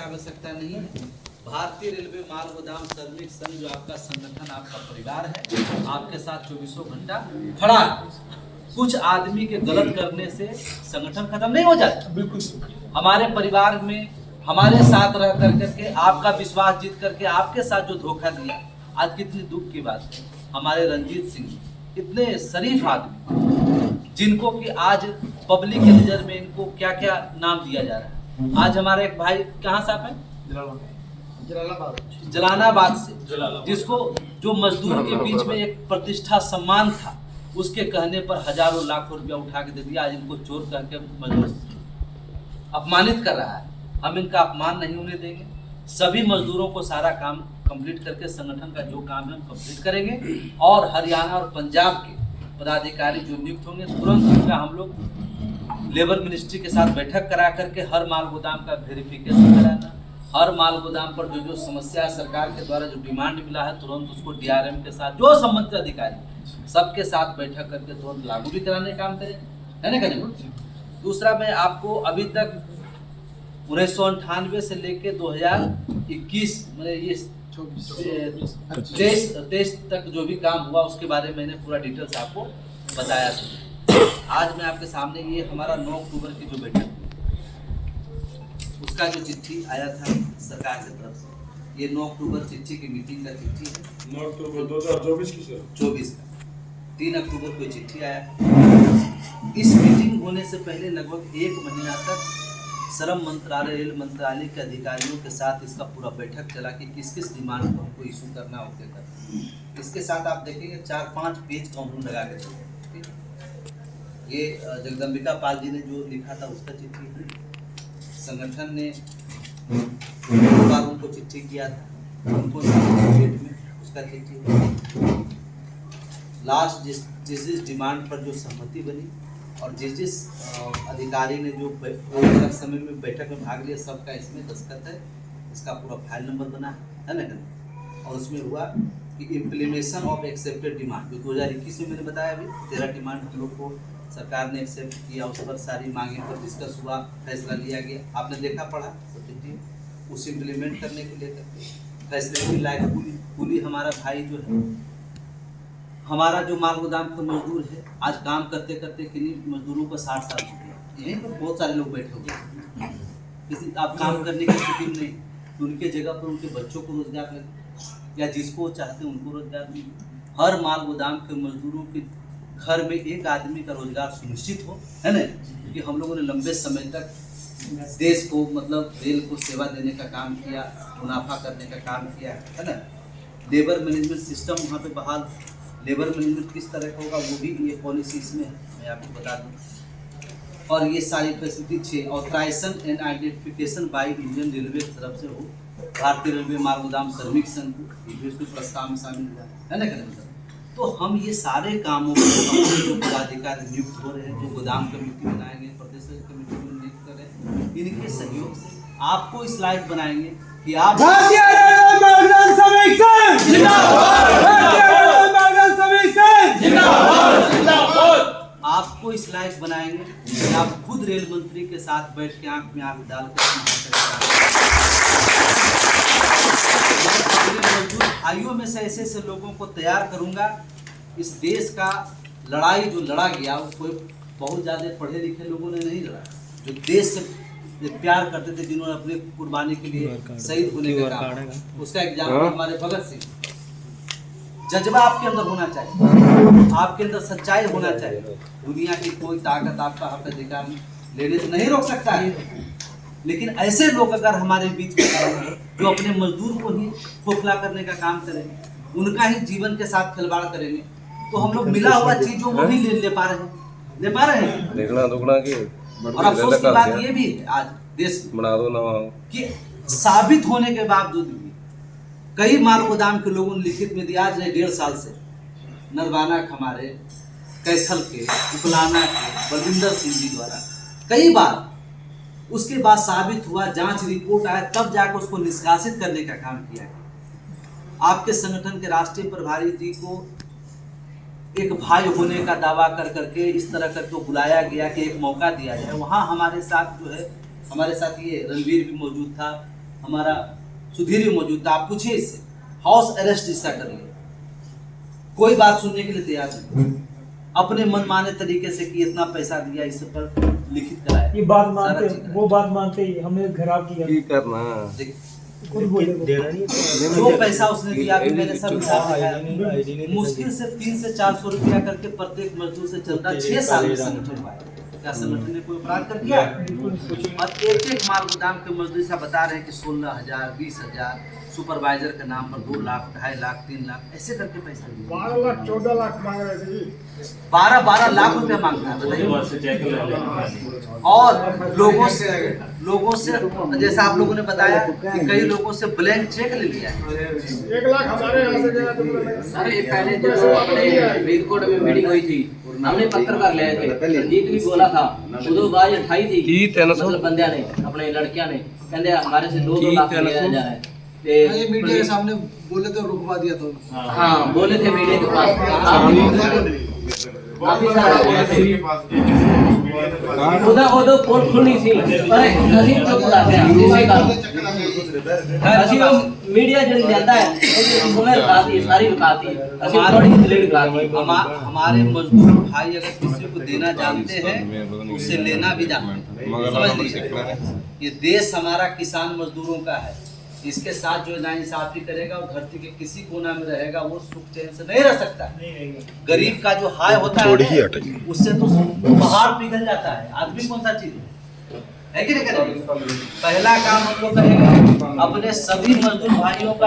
का आवश्यकता नहीं है। भारतीय रेलवे माल गोदाम श्रमिक संघ जो आपका संगठन, आपका परिवार है, आपके साथ 24 घंटा खड़ा है। कुछ आदमी के गलत करने से संगठन खत्म नहीं हो जाता। बिल्कुल। हमारे परिवार में हमारे साथ रह करके आपका विश्वास जीत करके आपके साथ जो धोखा दिया, आज कितनी दुख की बात है। हमारे रंजीत सिंह इतने शरीफ आदमी, जिनको कि आज पब्लिक के नजर में इनको क्या क्या नाम दिया जा रहा है। आज हमारे एक भाई कहाँ से आप हैं? जलालाबाद से, जिसको जो मजदूर के बीच में एक प्रतिष्ठा सम्मान था, उसके कहने पर हजारों लाखों रुपया उठा के दे दिया। आज इनको चोर कह के मजदूर अपमानित कर रहा है। हम इनका अपमान नहीं होने देंगे। सभी मजदूरों को सारा काम कंप्लीट करके संगठन का जो काम है हम कंप्लीट करेंगे। और हरियाणा और पंजाब के पदाधिकारी जो नियुक्त होंगे, तुरंत उनका हम लोग लेबर मिनिस्ट्री के साथ बैठक करा करके हर माल गोदाम का वेरिफिकेशन कराना, हर माल गोदाम पर जो समस्या सरकार के द्वारा जो डिमांड मिला है, तुरंत उसको डीआरएम के साथ जो संबंधित अधिकारी सबके साथ बैठक करके तुरंत लागू भी कराने का काम करें, है ना करेंगे। दूसरा, मैं आपको अभी तक 1998 से लेके 2021 मतलब ये 23 तक जो भी काम हुआ उसके बारे में मैंने पूरा डिटेल्स आपको बताया था। आज मैं आपके सामने ये हमारा 9 अक्टूबर की जो बैठक उसका जो चिट्ठी आया था सरकार की तरफ से, ये 9 अक्टूबर चिट्ठी की मीटिंग का चिट्ठी है। 9 अक्टूबर 2024 की सर 24 का 3 अक्टूबर को चिट्ठी आया। इस मीटिंग होने से पहले लगभग 1 महीना तक श्रम मंत्रालय, रेल मंत्रालय के अधिकारियों के साथ इसका पूरा बैठक चला कि किस किस डिमांड को हमको इशू करना होगा। इसके साथ आप देखेंगे 4-5 पेज कानून लगा के चलते। ये जगदम्बिका पाल जी ने जो लिखा था उसका चिट्ठी है। संगठन ने 2 बार उनको चिट्ठी किया था, उनको डेट में उसका चिट्ठी। लास्ट जिस डिमांड पर जो सहमति बनी और जिस अधिकारी ने जो समय में बैठक में भाग लिया, सबका इसमें दस्तखत है। इसका पूरा फाइल नंबर बना है ना। और उसमें हुआ कि इम्प्लीमेशन ऑफ एक्सेप्टेड डिमांड, जो 2021 में मैंने बताया, अभी 13 डिमांड हम लोग को सरकार ने एक्सेप्ट किया। उस पर सारी मांगे पर डिस्कस हुआ, फैसला लिया गया। आपने देखा पढ़ा तो चिट्ठी उस इम्प्लीमेंट करने को लेकर फैसले की लायक पूरी हमारा भाई जो है, हमारा जो माल गोदाम का मजदूर है, आज काम करते करते किन्हीं मजदूरों को 60 साल हो गया। यहीं पर बहुत सारे लोग बैठे हुए, किसी आप काम करने की स्थिति में नहीं, तो उनके जगह पर उनके बच्चों को रोजगार लगे या जिसको चाहते हैं उनको रोजगार मिले। हर माल गोदाम के मजदूरों के घर में एक आदमी का रोजगार सुनिश्चित हो, है ना। क्योंकि हम लोगों ने लंबे समय तक देश को मतलब रेल को सेवा देने का काम किया, मुनाफा करने का काम किया, है ना। लेबर मैनेजमेंट सिस्टम वहाँ पे बहाल, लेबर मैनेजमेंट किस तरह का होगा वो भी ये पॉलिसी इसमें है, मैं आपको बता दूँ। और ये सारी facility 6 authorization and identification by Indian railway की तरफ से हो, भारतीय रेलवे माल गोदाम श्रमिक संघ को प्रस्ताव में शामिल हुआ है ना करें। तो हम ये सारे कामों में जो पदाधिकारी नियुक्त हो रहे हैं, जो गोदाम कमेटी बनाएंगे, प्रदेश कमेटी में नियुक्त कर रहे हैं, इनके सहयोग से आपको इस लायक बनाएंगे कि आप आपको इस लायक बनाएंगे कि आप खुद रेल मंत्री के साथ बैठ के आंख में आंख डालकर मजदूर भाइयों में से ऐसे ऐसे लोगों को तैयार करूंगा। इस देश का लड़ाई जो लड़ा गया वो कोई बहुत ज़्यादा पढ़े लिखे लोगों ने नहीं लड़ा, जो देश से प्यार करते थे, जिन्होंने अपने कुर्बानी के लिए शहीद होने का काम, उसका एग्जाम्पल हमारे भगत सिंह। जज्बा आपके अंदर होना चाहिए, आपके अंदर सच्चाई होना चाहिए। दुनिया की कोई ताकत आपका हक अधिकार लेने से नहीं रोक सकता है, लेकिन ऐसे लोग अगर हमारे बीच में जो अपने मजदूर को ही खोखला करने का काम करेंगे, उनका ही जीवन के साथ खिलवाड़ करेंगे, तो हम लोग मिला हुआ चीजों को भी ले पा रहे हैं देखना दुगना के। और अफसोस की बात ये भी है आज देश बना दो ना कि साबित होने के बावजूद भी कई माल गोदाम के लोगों ने लिखित में दिया, आज 1.5 साल से नरवाना हमारे कैथल के, उपलाना के बलविंदर सिंह जी द्वारा कई बार, उसके बाद साबित हुआ, जांच रिपोर्ट आया, तब जाकर उसको निष्कासित करने का काम किया गया। आपके संगठन के राष्ट्रीय प्रभारी जी को एक भाई होने का दावा कर करके इस तरह करके बुलाया गया कि एक मौका दिया जाए। वहाँ हमारे साथ जो है, हमारे साथ ये रणवीर भी मौजूद था, हमारा सुधीर भी मौजूद था, आप पूछिए इससे, हाउस अरेस्ट इसका कर लिया, कोई बात सुनने के लिए तैयार नहीं, अपने मनमाने तरीके से कि इतना पैसा दिया इस पर लिखित कराया। ये बात सारा मानते, चीज़ कराया। वो बात मानते ही हमने खराब किया। की करना देख, खुद बोले वो। जो पैसा उसने दिया अभी मैंने सब हिसाब दिखाया, मुश्किल से 300 से 400 रुपया करके प्रत्येक मजदूर से चंदा 6 साल में संगठन हुआ है। क्या संगठन ने कोई अपराध कर दिया? और एक माल गोदाम के मजदूर से बता रहे हैं कि 16,000, 20,000, सुपरवाइजर के नाम पर 2 लाख, 2.5 लाख, 3 लाख ऐसे करके पैसा दिया। 12 लाख 14 लाख मांग रहे थे जी। 12 लाख रुपया मांगता है, बताइए। और लोगों से जैसा आप लोगों ने बताया कि कई लोगों से ब्लैंक चेक ले लिया है। 1 लाख हमारे यहाँ से गया तो अरे पहले जो अपने फरीदकोट में मीटिंग हुई थी, हमने पत्रकार ले थे, रंजीत भी बोला था, उदो बाज उठाई थी, मतलब बंदिया ने, अपने लड़कियां ने, कहते हमारे से 2-2 लाख लिया जा रहा है। ये मीडिया के सामने बोले तो रुकवा दिया तो। हाँ बोले थे मीडिया के पास, काफी सारा बोले थे। उधर पोल खुली थी, अरे ਅਸੀਂ ਚੁੱਪ ਕਰਦੇ ਹਾਂ ਇਸੇ ਗੱਲ ਅਸੀਂ ਉਹ मीडिया ਜਿਹੜੀ ਜਾਂਦਾ है उसमें लगाती है, सारी लगाती है, ਅਸੀਂ थोड़ी डिलीट कराती है। हमारे मजदूर भाई अगर किसी को देना जानते हैं तो उससे लेना भी जानते हैं, समझ लीजिए। ये देश हमारा किसान मजदूरों का है, इसके साथ जो नाइंसाफी करेगा वो धरती के किसी कोना में रहेगा, वो सुख चैन से नहीं रह सकता। गरीब का जो हाय होता है उससे तो पहाड़ पिघल जाता है, आदमी कौन सा चीज है कि नहीं? पहला काम हम लोग करेंगे अपने सभी मजदूर भाइयों का